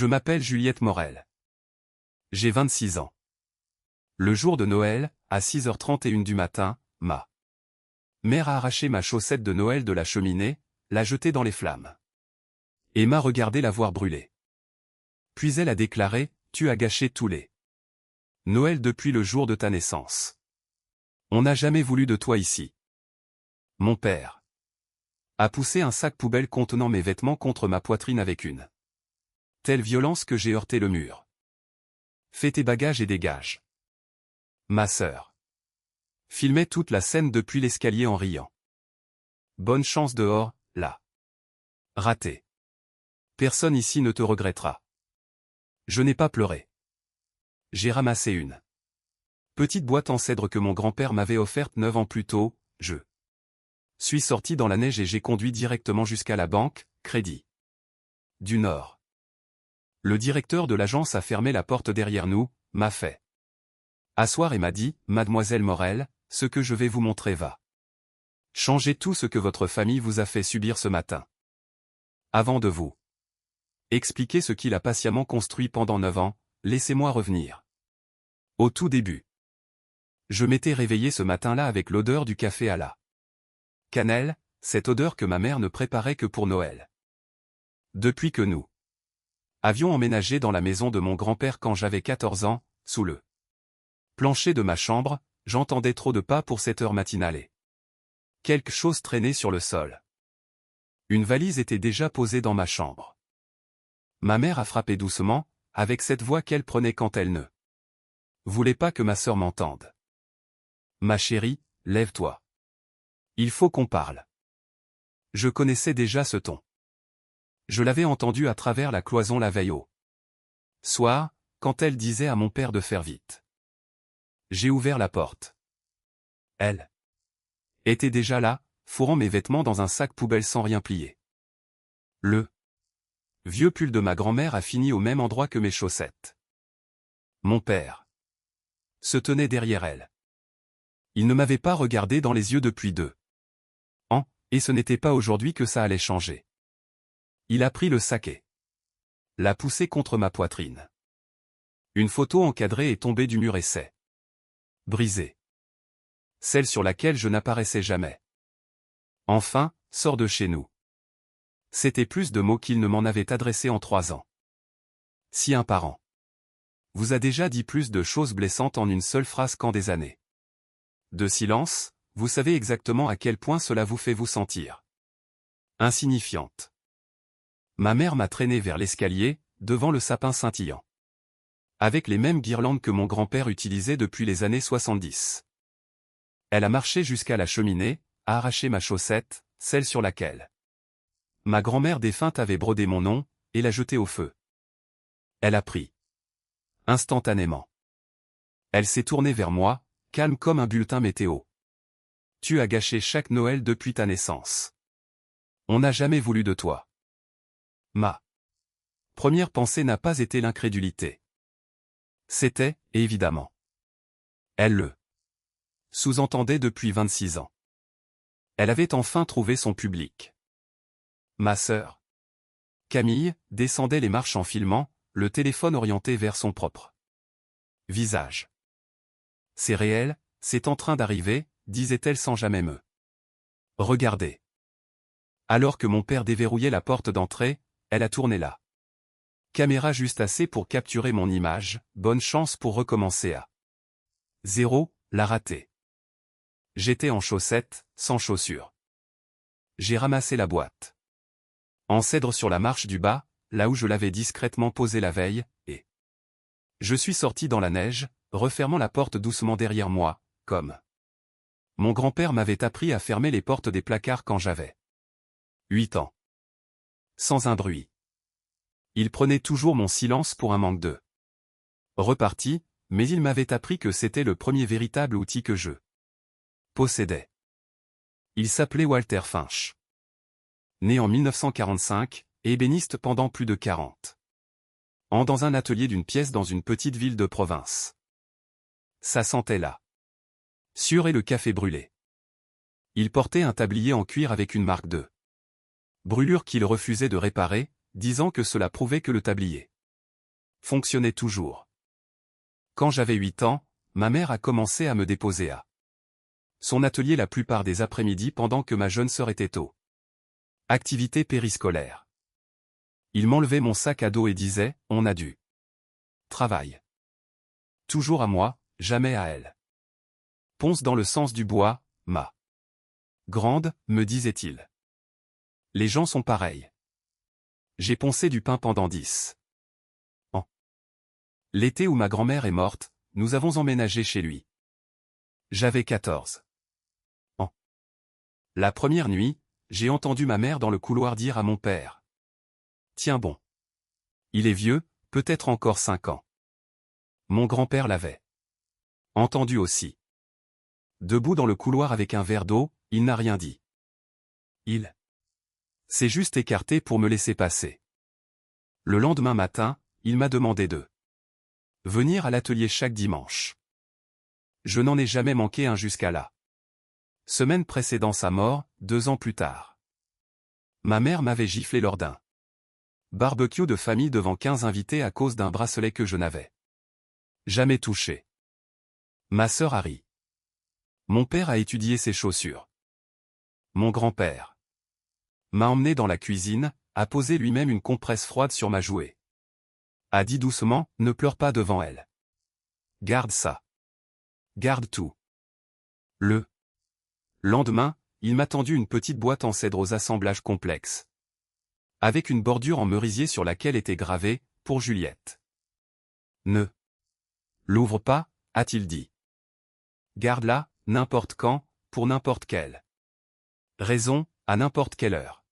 Je m'appelle Juliette Morel. J'ai 26 ans. Le jour de Noël, à 6h31 du matin, ma mère a arraché ma chaussette de Noël de la cheminée, l'a jetée dans les flammes. Et m'a regardé la voir brûler. Puis elle a déclaré, « Tu as gâché tous les Noël depuis le jour de ta naissance. On n'a jamais voulu de toi ici. » Mon père a poussé un sac poubelle contenant mes vêtements contre ma poitrine avec une telle violence que j'ai heurté le mur. « Fais tes bagages et dégage. » Ma sœur filmait toute la scène depuis l'escalier en riant. Bonne chance dehors, là. Raté. Personne ici ne te regrettera. Je n'ai pas pleuré. J'ai ramassé une petite boîte en cèdre que mon grand-père m'avait offerte 9 ans plus tôt, je suis sorti dans la neige et j'ai conduit directement jusqu'à la banque, Crédit du Nord. Le directeur de l'agence a fermé la porte derrière nous, m'a fait asseoir et m'a dit, « Mademoiselle Morel, ce que je vais vous montrer va changer tout ce que votre famille vous a fait subir ce matin. Avant de vous expliquer ce qu'il a patiemment construit pendant 9 ans, laissez-moi revenir au tout début. Je m'étais réveillé ce matin-là avec l'odeur du café à la cannelle, cette odeur que ma mère ne préparait que pour Noël. Depuis que nous avions emménagé dans la maison de mon grand-père quand j'avais 14 ans, sous le plancher de ma chambre, j'entendais trop de pas pour cette heure matinale. Quelque chose traînait sur le sol. Une valise était déjà posée dans ma chambre. Ma mère a frappé doucement, avec cette voix qu'elle prenait quand elle ne voulait pas que ma sœur m'entende. « Ma chérie, lève-toi. Il faut qu'on parle. » Je connaissais déjà ce ton. Je l'avais entendu à travers la cloison la veille au soir, quand elle disait à mon père de faire vite. J'ai ouvert la porte. Elle était déjà là, fourrant mes vêtements dans un sac poubelle sans rien plier. Le vieux pull de ma grand-mère a fini au même endroit que mes chaussettes. Mon père se tenait derrière elle. Il ne m'avait pas regardé dans les yeux depuis 2 ans, et ce n'était pas aujourd'hui que ça allait changer. Il a pris le sac et l'a poussé contre ma poitrine. Une photo encadrée est tombée du mur et s'est brisée. Celle sur laquelle je n'apparaissais jamais. Enfin, sors de chez nous. C'était plus de mots qu'il ne m'en avait adressé en 3 ans. Si un parent vous a déjà dit plus de choses blessantes en une seule phrase qu'en des années de silence, vous savez exactement à quel point cela vous fait vous sentir insignifiante. Ma mère m'a traîné vers l'escalier, devant le sapin scintillant. Avec les mêmes guirlandes que mon grand-père utilisait depuis les années 70. Elle a marché jusqu'à la cheminée, a arraché ma chaussette, celle sur laquelle ma grand-mère défunte avait brodé mon nom, et l'a jetée au feu. Elle a pris instantanément. Elle s'est tournée vers moi, calme comme un bulletin météo. Tu as gâché chaque Noël depuis ta naissance. On n'a jamais voulu de toi. Ma première pensée n'a pas été l'incrédulité. C'était, évidemment. Elle le sous-entendait depuis 26 ans. Elle avait enfin trouvé son public. Ma sœur Camille descendait les marches en filmant, le téléphone orienté vers son propre visage. C'est réel, c'est en train d'arriver, disait-elle sans jamais me regarder. Alors que mon père déverrouillait la porte d'entrée, elle a tourné la caméra juste assez pour capturer mon image, bonne chance pour recommencer à 0, la rater. J'étais en chaussettes, sans chaussures. J'ai ramassé la boîte en cèdre sur la marche du bas, là où je l'avais discrètement posée la veille, et je suis sorti dans la neige, refermant la porte doucement derrière moi, comme mon grand-père m'avait appris à fermer les portes des placards quand j'avais 8 ans. Sans un bruit. Il prenait toujours mon silence pour un manque de repartie, mais il m'avait appris que c'était le premier véritable outil que je possédais. Il s'appelait Walter Finch. Né en 1945, ébéniste pendant plus de 40 ans dans un atelier d'une pièce dans une petite ville de province. Ça sentait là. Sûr et le café brûlé. Il portait un tablier en cuir avec une marque de brûlure qu'il refusait de réparer, disant que cela prouvait que le tablier fonctionnait toujours. Quand j'avais 8 ans, ma mère a commencé à me déposer à son atelier la plupart des après-midi pendant que ma jeune sœur était au activité périscolaire. Il m'enlevait mon sac à dos et disait, on a du travail. Toujours à moi, jamais à elle. Ponce dans le sens du bois, ma grande, me disait-il. Les gens sont pareils. J'ai poncé du pain pendant 10 ans. L'été où ma grand-mère est morte, nous avons emménagé chez lui. J'avais 14 ans. La première nuit, j'ai entendu ma mère dans le couloir dire à mon père. Tiens bon. Il est vieux, peut-être encore 5 ans. Mon grand-père l'avait entendu aussi. Debout dans le couloir avec un verre d'eau, il n'a rien dit. Il s'est juste écarté pour me laisser passer. Le lendemain matin, il m'a demandé de venir à l'atelier chaque dimanche. Je n'en ai jamais manqué un jusqu'à la semaine précédant sa mort, 2 ans plus tard. Ma mère m'avait giflé lors d'un barbecue de famille devant 15 invités à cause d'un bracelet que je n'avais jamais touché. Ma sœur a ri. Mon père a étudié ses chaussures. Mon grand-père m'a emmené dans la cuisine, a posé lui-même une compresse froide sur ma jouée. A dit doucement, ne pleure pas devant elle. Garde ça. Garde tout. Le lendemain, il m'a tendu une petite boîte en cèdre aux assemblages complexes. Avec une bordure en merisier sur laquelle était gravé, pour Juliette. Ne l'ouvre pas, a-t-il dit. Garde-la, n'importe quand, pour n'importe quelle raison, à n'importe quelle heure.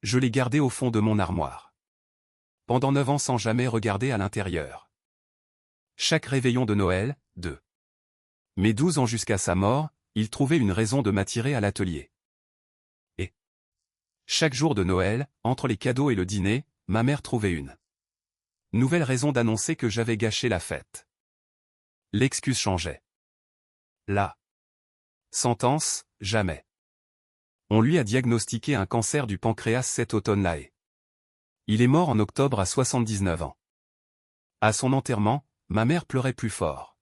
Je l'ai gardée au fond de mon armoire. Pendant 9 ans sans jamais regarder à l'intérieur. Chaque réveillon de Noël, de mes 12 ans jusqu'à sa mort, il trouvait une raison de m'attirer à l'atelier. Et chaque jour de Noël, entre les cadeaux et le dîner, ma mère trouvait une nouvelle raison d'annoncer que j'avais gâché la fête. L'excuse changeait. La sentence, jamais. On lui a diagnostiqué un cancer du pancréas cet automne-là et il est mort en octobre à 79 ans. À son enterrement, ma mère pleurait plus fort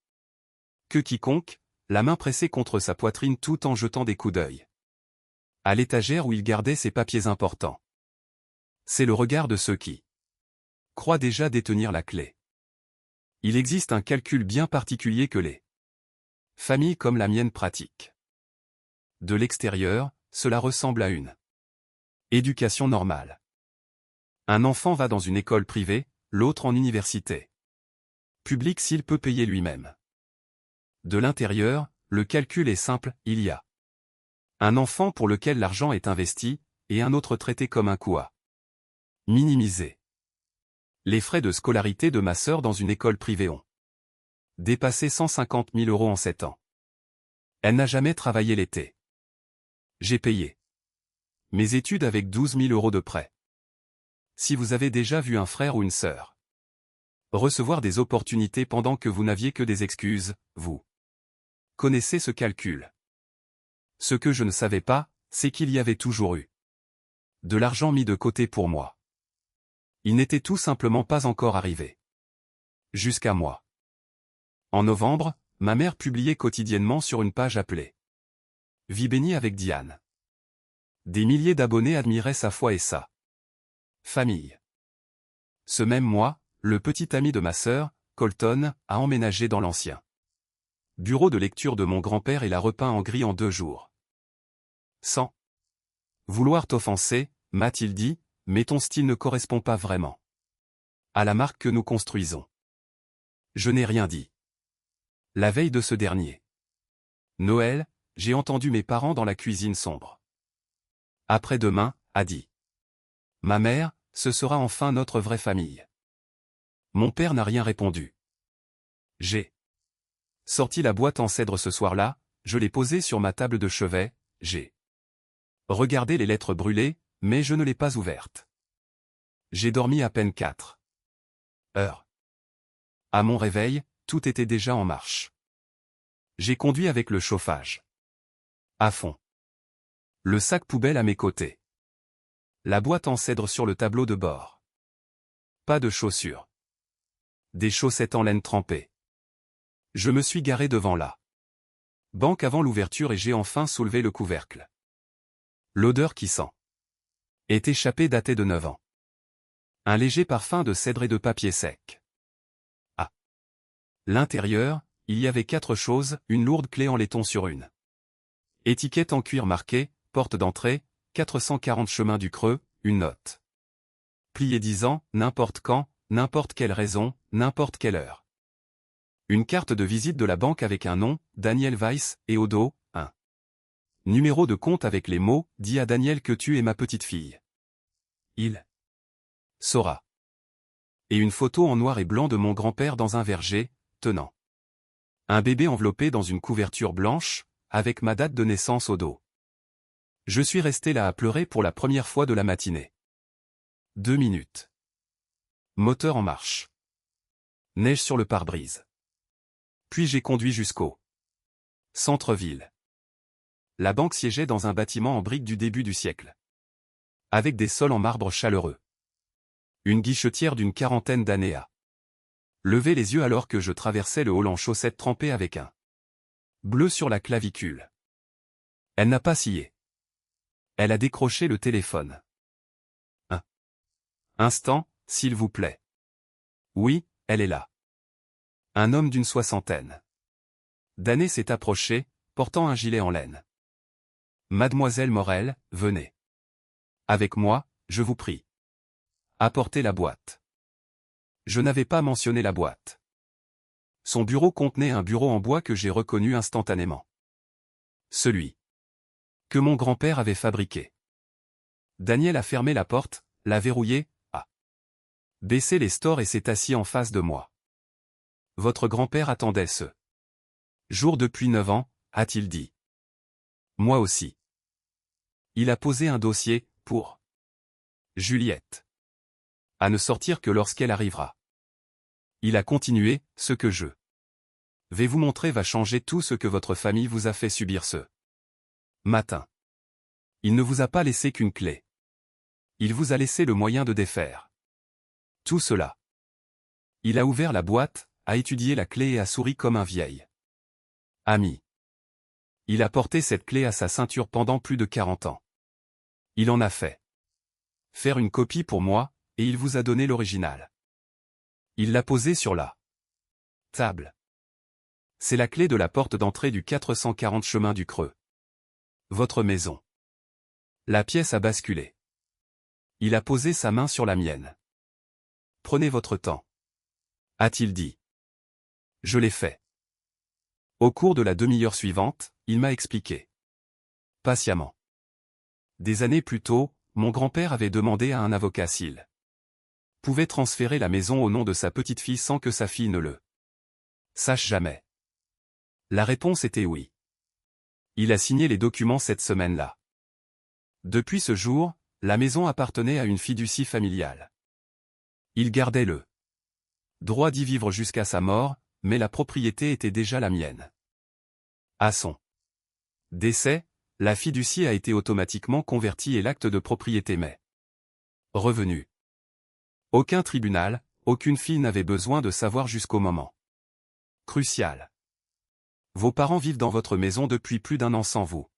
que quiconque, la main pressée contre sa poitrine tout en jetant des coups d'œil à l'étagère où il gardait ses papiers importants. C'est le regard de ceux qui croient déjà détenir la clé. Il existe un calcul bien particulier que les familles comme la mienne pratiquent. De l'extérieur, cela ressemble à une éducation normale. Un enfant va dans une école privée, l'autre en université publique s'il peut payer lui-même. De l'intérieur, le calcul est simple, il y a un enfant pour lequel l'argent est investi, et un autre traité comme un coût à minimiser. Les frais de scolarité de ma sœur dans une école privée ont dépassé 150 000 € en 7 ans. Elle n'a jamais travaillé l'été. J'ai payé mes études avec 12 000 € de prêt. Si vous avez déjà vu un frère ou une sœur recevoir des opportunités pendant que vous n'aviez que des excuses, vous connaissez ce calcul. Ce que je ne savais pas, c'est qu'il y avait toujours eu de l'argent mis de côté pour moi. Il n'était tout simplement pas encore arrivé. Jusqu'à moi. En novembre, ma mère publiait quotidiennement sur une page appelée Vie bénie avec Diane. Des milliers d'abonnés admiraient sa foi et sa famille. Ce même mois, le petit ami de ma sœur, Colton, a emménagé dans l'ancien bureau de lecture de mon grand-père et l'a repeint en gris en 2 jours. Sans vouloir t'offenser, m'a-t-il dit, mais ton style ne correspond pas vraiment à la marque que nous construisons. Je n'ai rien dit. La veille de ce dernier Noël, j'ai entendu mes parents dans la cuisine sombre. Après-demain, a dit ma mère, ce sera enfin notre vraie famille. Mon père n'a rien répondu. J'ai sorti la boîte en cèdre ce soir-là, je l'ai posée sur ma table de chevet, j'ai regardé les lettres brûlées, mais je ne l'ai pas ouverte. J'ai dormi à peine 4 heures. À mon réveil, tout était déjà en marche. J'ai conduit avec le chauffage à fond. Le sac poubelle à mes côtés. La boîte en cèdre sur le tableau de bord. Pas de chaussures. des chaussettes en laine trempées. Je me suis garé devant la banque avant l'ouverture et j'ai enfin soulevé le couvercle. L'odeur qui sent est échappée datait de 9 ans. Un léger parfum de cèdre et de papier sec. À l'intérieur, il y avait 4 choses, une lourde clé en laiton sur une étiquette en cuir marquée, porte d'entrée, 440 chemin du Creux, une note pliée disant, n'importe quand, n'importe quelle raison, n'importe quelle heure. Une carte de visite de la banque avec un nom, Daniel Weiss, et au dos, un numéro de compte avec les mots, dis à Daniel que tu es ma petite fille. Il saura. Et une photo en noir et blanc de mon grand-père dans un verger, tenant un bébé enveloppé dans une couverture blanche, avec ma date de naissance au dos. Je suis resté là à pleurer pour la première fois de la matinée. 2 minutes. Moteur en marche. Neige sur le pare-brise. Puis j'ai conduit jusqu'au centre-ville. La banque siégeait dans un bâtiment en briques du début du siècle. Avec des sols en marbre chaleureux. Une guichetière d'une quarantaine d'années a levé les yeux alors que je traversais le hall en chaussettes trempées avec un bleu sur la clavicule. Elle n'a pas scié. Elle a décroché le téléphone. Un instant, s'il vous plaît. Oui, elle est là. Un homme d'une soixantaine d'années s'est approché, portant un gilet en laine. Mademoiselle Morel, venez. Avec moi, je vous prie. Apportez la boîte. Je n'avais pas mentionné la boîte. Son bureau contenait un bureau en bois que j'ai reconnu instantanément. Celui que mon grand-père avait fabriqué. Daniel a fermé la porte, l'a verrouillée, a baissé les stores et s'est assis en face de moi. Votre grand-père attendait ce jour depuis 9 ans, a-t-il dit. Moi aussi. Il a posé un dossier, pour Juliette. À ne sortir que lorsqu'elle arrivera. Il a continué, ce que je vais vous montrer va changer tout ce que votre famille vous a fait subir ce matin. Il ne vous a pas laissé qu'une clé. Il vous a laissé le moyen de défaire tout cela. Il a ouvert la boîte, a étudié la clé et a souri comme un vieil ami. Il a porté cette clé à sa ceinture pendant plus de 40 ans. Il en a fait faire une copie pour moi, et il vous a donné l'original. Il l'a posée sur la table. C'est la clé de la porte d'entrée du 440 chemin du Creux. Votre maison. La pièce a basculé. Il a posé sa main sur la mienne. Prenez votre temps. A-t-il dit. Je l'ai fait. Au cours de la demi-heure suivante, il m'a expliqué. Patiemment. Des années plus tôt, mon grand-père avait demandé à un avocat s'il pouvait transférer la maison au nom de sa petite-fille sans que sa fille ne le sache jamais. La réponse était oui. Il a signé les documents cette semaine-là. Depuis ce jour, la maison appartenait à une fiducie familiale. Il gardait le droit d'y vivre jusqu'à sa mort, mais la propriété était déjà la mienne. À son décès, la fiducie a été automatiquement convertie et l'acte de propriété m'est revenu. Aucun tribunal, aucune fille n'avait besoin de savoir jusqu'au moment crucial. Vos parents vivent dans votre maison depuis plus d'1 an sans vous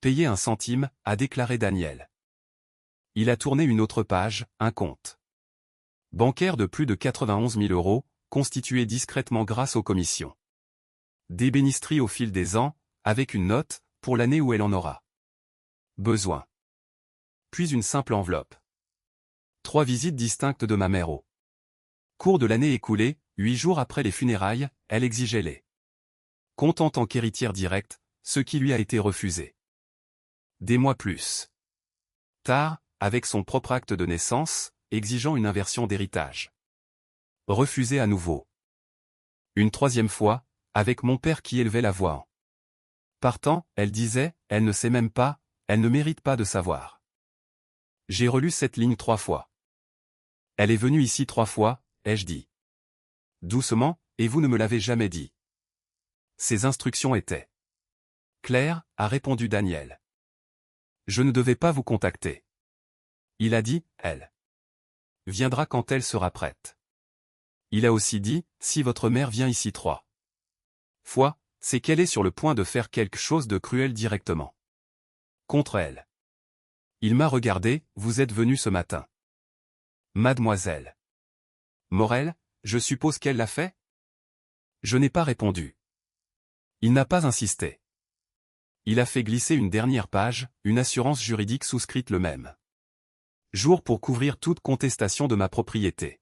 payer un centime, a déclaré Daniel. Il a tourné une autre page, un compte bancaire de plus de 91 000 €, constitué discrètement grâce aux commissions d'ébénisterie au fil des ans, avec une note, pour l'année où elle en aura besoin. Puis une simple enveloppe. 3 visites distinctes de ma mère au cours de l'année écoulée, 8 jours après les funérailles, elle exigeait les comptes en tant qu'héritière directe, ce qui lui a été refusé. Des mois plus tard, avec son propre acte de naissance, exigeant une inversion d'héritage. Refusé à nouveau. Une 3e fois, avec mon père qui élevait la voix en partant, elle disait, elle ne sait même pas, elle ne mérite pas de savoir. J'ai relu cette ligne 3 fois. Elle est venue ici 3 fois, ai-je dit. Doucement, et vous ne me l'avez jamais dit. Ces instructions étaient claires, a répondu Daniel. Je ne devais pas vous contacter. Il a dit, elle viendra quand elle sera prête. Il a aussi dit, si votre mère vient ici 3 fois, c'est qu'elle est sur le point de faire quelque chose de cruel directement contre elle. Il m'a regardé, vous êtes venu ce matin. Mademoiselle Morel, je suppose qu'elle l'a fait? Je n'ai pas répondu. Il n'a pas insisté. Il a fait glisser une dernière page, une assurance juridique souscrite le même jour pour couvrir toute contestation de ma propriété.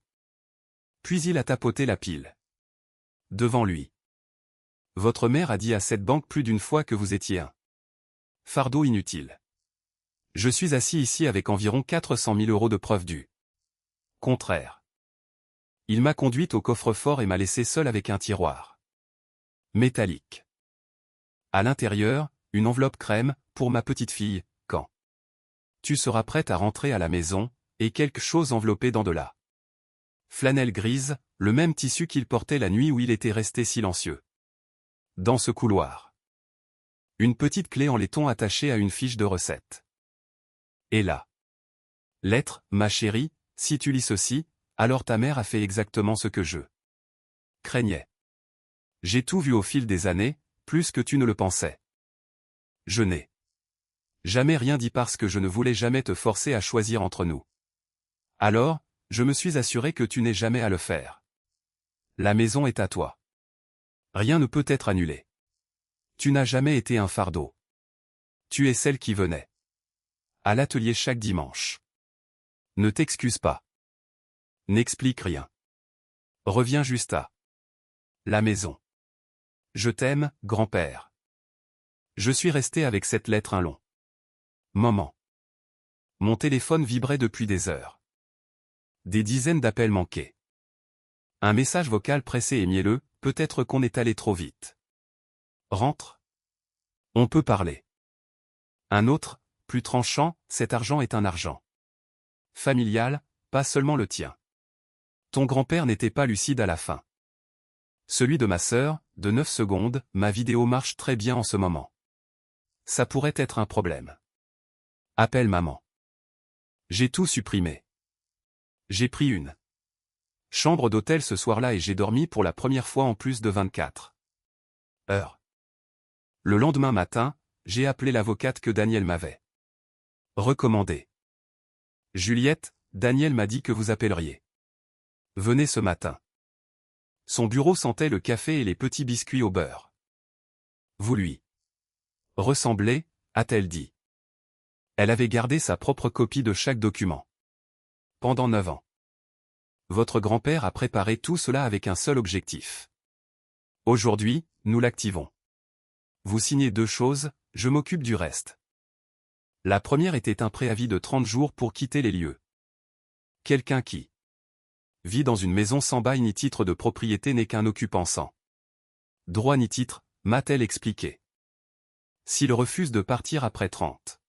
Puis il a tapoté la pile devant lui. Votre mère a dit à cette banque plus d'une fois que vous étiez un fardeau inutile. Je suis assis ici avec environ 400 000 € de preuves du contraire. Il m'a conduite au coffre-fort et m'a laissé seul avec un tiroir métallique. À l'intérieur, une enveloppe crème, pour ma petite fille, quand tu seras prête à rentrer à la maison, et quelque chose enveloppé dans de la flanelle grise, le même tissu qu'il portait la nuit où il était resté silencieux. Dans ce couloir. Une petite clé en laiton attachée à une fiche de recette. Et là. Lettre, ma chérie, si tu lis ceci, alors ta mère a fait exactement ce que je craignais. J'ai tout vu au fil des années, plus que tu ne le pensais. Je n'ai jamais rien dit parce que je ne voulais jamais te forcer à choisir entre nous. Alors, je me suis assuré que tu n'aies jamais à le faire. La maison est à toi. Rien ne peut être annulé. Tu n'as jamais été un fardeau. Tu es celle qui venait à l'atelier chaque dimanche. Ne t'excuse pas. N'explique rien. Reviens juste à la maison. Je t'aime, grand-père. Je suis resté avec cette lettre un long moment. Mon téléphone vibrait depuis des heures. Des dizaines d'appels manqués. Un message vocal pressé et mielleux, peut-être qu'on est allé trop vite. Rentre. On peut parler. Un autre, plus tranchant, cet argent est un argent familial, pas seulement le tien. Ton grand-père n'était pas lucide à la fin. Celui de ma sœur, de 9 secondes, ma vidéo marche très bien en ce moment. Ça pourrait être un problème. Appelle maman. J'ai tout supprimé. J'ai pris une chambre d'hôtel ce soir-là et j'ai dormi pour la première fois en plus de 24 heures. Le lendemain matin, j'ai appelé l'avocate que Daniel m'avait recommandée. Juliette, Daniel m'a dit que vous appelleriez. Venez ce matin. Son bureau sentait le café et les petits biscuits au beurre. Vous lui ressemblez, a-t-elle dit. Elle avait gardé sa propre copie de chaque document. Pendant 9 ans. Votre grand-père a préparé tout cela avec un seul objectif. Aujourd'hui, nous l'activons. Vous signez 2 choses, je m'occupe du reste. La première était un préavis de 30 jours pour quitter les lieux. Quelqu'un qui vit dans une maison sans bail ni titre de propriété n'est qu'un occupant sans droit ni titre, m'a-t-elle expliqué. S'il refuse de partir après 30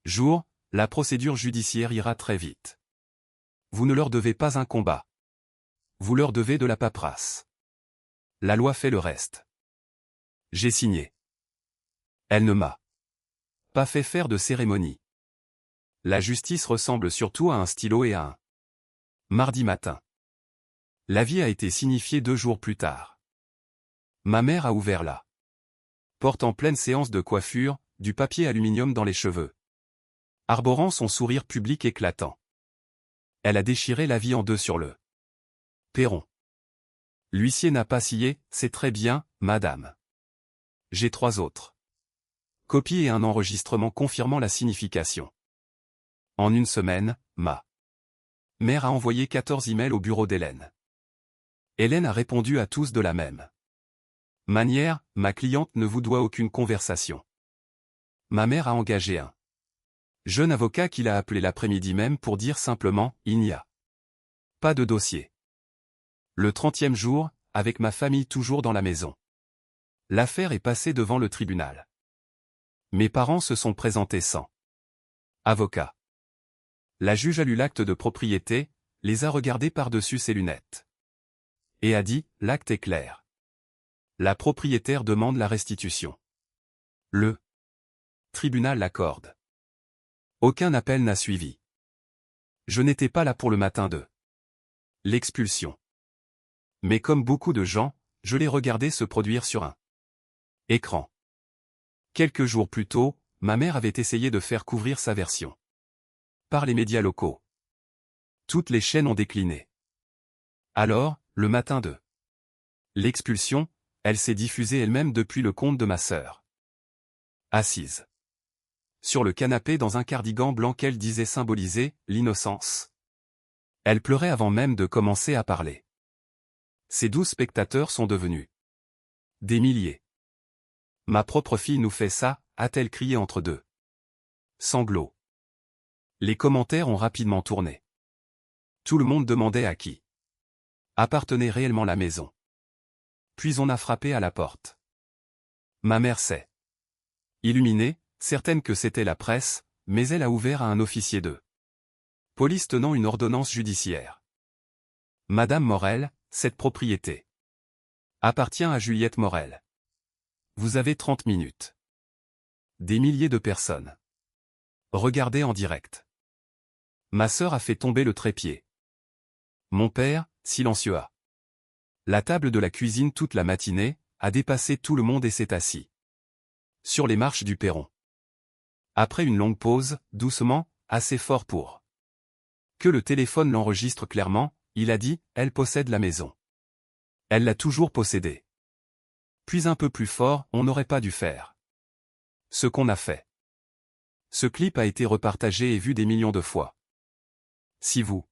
jours, la procédure judiciaire ira très vite. Vous ne leur devez pas un combat. Vous leur devez de la paperasse. La loi fait le reste. J'ai signé. Elle ne m'a pas fait faire de cérémonie. La justice ressemble surtout à un stylo et à un mardi matin. L'avis a été signifié 2 jours plus tard. Ma mère a ouvert la porte en pleine séance de coiffure, du papier aluminium dans les cheveux. Arborant son sourire public éclatant. Elle a déchiré l'avis en 2 sur le perron. L'huissier n'a pas scié, c'est très bien, madame. J'ai 3 autres copies et un enregistrement confirmant la signification. En une semaine, ma mère a envoyé 14 emails au bureau d'Hélène. Hélène a répondu à tous de la même manière, ma cliente ne vous doit aucune conversation. Ma mère a engagé un jeune avocat qui l'a appelé l'après-midi même pour dire simplement, il n'y a pas de dossier. Le 30e jour, avec ma famille toujours dans la maison. L'affaire est passée devant le tribunal. Mes parents se sont présentés sans avocat. La juge a lu l'acte de propriété, les a regardés par-dessus ses lunettes. Et a dit, l'acte est clair. La propriétaire demande la restitution. Le tribunal l'accorde. Aucun appel n'a suivi. Je n'étais pas là pour le matin de l'expulsion. Mais comme beaucoup de gens, je l'ai regardé se produire sur un écran. Quelques jours plus tôt, ma mère avait essayé de faire couvrir sa version par les médias locaux. Toutes les chaînes ont décliné. Alors, le matin de l'expulsion, elle s'est diffusée elle-même depuis le compte de ma sœur. Assise sur le canapé dans un cardigan blanc qu'elle disait symboliser l'innocence. Elle pleurait avant même de commencer à parler. Ses 12 spectateurs sont devenus des milliers. Ma propre fille nous fait ça, a-t-elle crié entre deux sanglots. Les commentaires ont rapidement tourné. Tout le monde demandait à qui appartenait réellement la maison. Puis on a frappé à la porte. Ma mère s'est illuminée, certaine que c'était la presse, mais elle a ouvert à un officier de police tenant une ordonnance judiciaire. Madame Morel, cette propriété appartient à Juliette Morel. Vous avez 30 minutes. Des milliers de personnes. Regardez en direct. Ma sœur a fait tomber le trépied. Mon père, silencieux à la table de la cuisine toute la matinée, a dépassé tout le monde et s'est assis sur les marches du perron. Après une longue pause, doucement, assez fort pour que le téléphone l'enregistre clairement, il a dit, elle possède la maison. Elle l'a toujours possédée. Puis un peu plus fort, on n'aurait pas dû faire ce qu'on a fait. Ce clip a été repartagé et vu des millions de fois. Si vous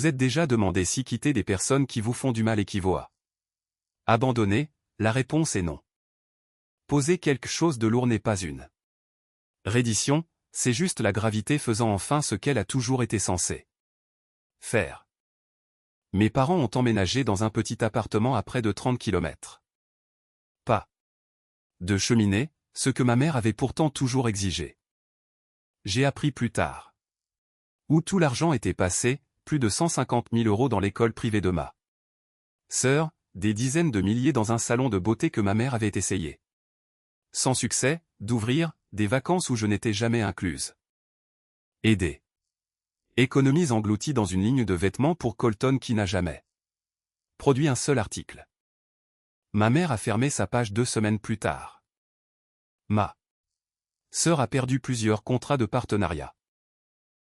êtes déjà demandé si quitter des personnes qui vous font du mal équivaut à abandonner, la réponse est non. Poser quelque chose de lourd n'est pas une reddition, c'est juste la gravité faisant enfin ce qu'elle a toujours été censée faire. Mes parents ont emménagé dans un petit appartement à près de 30 km. Pas de cheminée, ce que ma mère avait pourtant toujours exigé. J'ai appris plus tard où tout l'argent était passé, plus de 150 000 € dans l'école privée de ma sœur, des dizaines de milliers dans un salon de beauté que ma mère avait essayé. Sans succès, d'ouvrir, des vacances où je n'étais jamais incluse. Et des économies englouties dans une ligne de vêtements pour Colton qui n'a jamais produit un seul article. Ma mère a fermé sa page 2 semaines plus tard. Ma sœur a perdu plusieurs contrats de partenariat.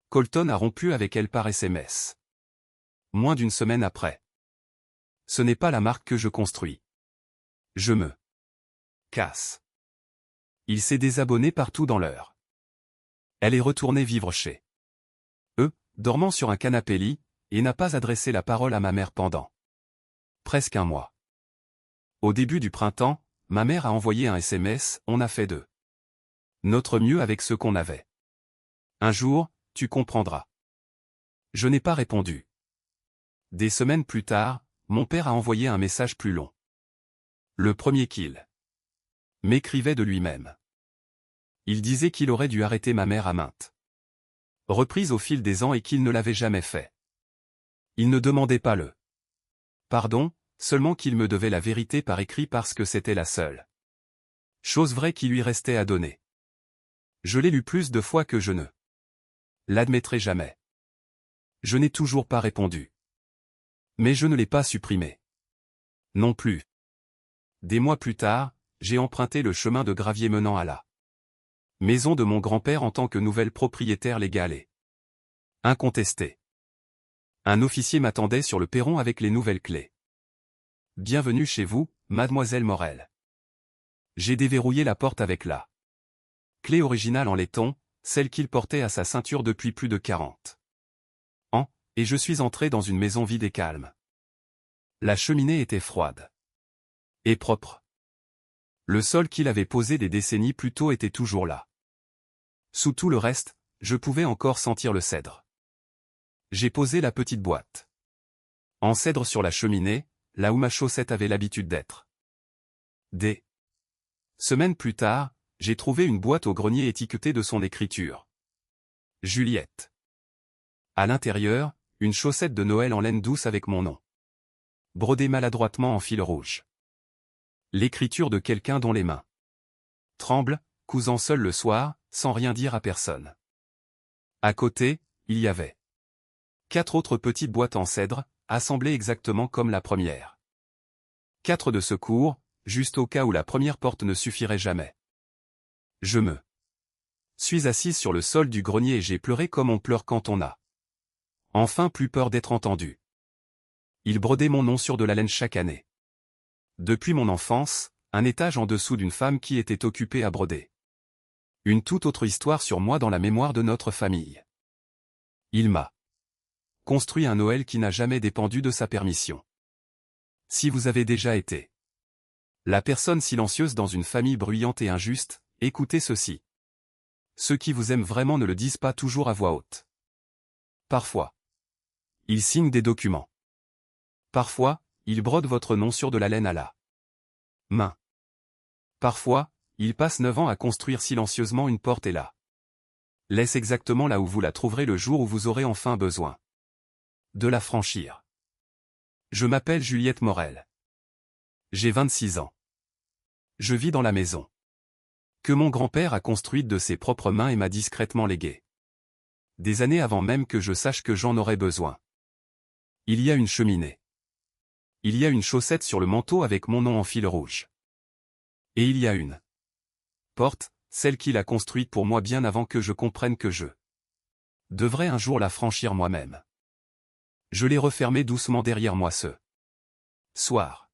Colton a rompu avec elle par SMS. Moins d'une semaine après. Ce n'est pas la marque que je construis. Je me casse. Il s'est désabonné partout dans l'heure. Elle est retournée vivre chez eux, dormant sur un canapé-lit, et n'a pas adressé la parole à ma mère pendant presque un mois. Au début du printemps, ma mère a envoyé un SMS, on a fait de notre mieux avec ce qu'on avait. Un jour, tu comprendras. Je n'ai pas répondu. Des semaines plus tard, mon père a envoyé un message plus long. Le premier qu'il m'écrivait de lui-même. Il disait qu'il aurait dû arrêter ma mère à maintes reprises au fil des ans et qu'il ne l'avait jamais fait. Il ne demandait pas le pardon, seulement qu'il me devait la vérité par écrit parce que c'était la seule chose vraie qui lui restait à donner. Je l'ai lu plus de fois que je ne l'admettrai jamais. Je n'ai toujours pas répondu. Mais je ne l'ai pas supprimé. Non plus. Des mois plus tard, j'ai emprunté le chemin de gravier menant à la maison de mon grand-père en tant que nouvelle propriétaire légale et incontestée. Un officier m'attendait sur le perron avec les nouvelles clés. Bienvenue chez vous, mademoiselle Morel. J'ai déverrouillé la porte avec la clé originale en laiton, celle qu'il portait à sa ceinture depuis plus de 40 ans, et je suis entré dans une maison vide et calme. La cheminée était froide et propre. Le sol qu'il avait posé des décennies plus tôt était toujours là. Sous tout le reste, je pouvais encore sentir le cèdre. J'ai posé la petite boîte en cèdre sur la cheminée, là où ma chaussette avait l'habitude d'être. Des semaines plus tard, j'ai trouvé une boîte au grenier étiquetée de son écriture. Juliette. À l'intérieur, une chaussette de Noël en laine douce avec mon nom. Brodée maladroitement en fil rouge. L'écriture de quelqu'un dont les mains tremblent, cousant seul le soir, sans rien dire à personne. À côté, il y avait 4 autres petites boîtes en cèdre, assemblée exactement comme la première. 4 de secours, juste au cas où la première porte ne suffirait jamais. Je me suis assise sur le sol du grenier et j'ai pleuré comme on pleure quand on a enfin plus peur d'être entendu. Il brodait mon nom sur de la laine chaque année. Depuis mon enfance, un étage en dessous d'une femme qui était occupée à broder. Une toute autre histoire sur moi dans la mémoire de notre famille. Il m'a construit un Noël qui n'a jamais dépendu de sa permission. Si vous avez déjà été la personne silencieuse dans une famille bruyante et injuste, écoutez ceci. Ceux qui vous aiment vraiment ne le disent pas toujours à voix haute. Parfois, ils signent des documents. Parfois, ils brodent votre nom sur de la laine à la main. Parfois, ils passent 9 ans à construire silencieusement une porte et la laissent exactement là où vous la trouverez le jour où vous aurez enfin besoin de la franchir. Je m'appelle Juliette Morel. J'ai 26 ans. Je vis dans la maison que mon grand-père a construite de ses propres mains et m'a discrètement léguée. Des années avant même que je sache que j'en aurais besoin. Il y a une cheminée. Il y a une chaussette sur le manteau avec mon nom en fil rouge. Et il y a une porte, celle qu'il a construite pour moi bien avant que je comprenne que je devrais un jour la franchir moi-même. Je l'ai refermée doucement derrière moi ce soir.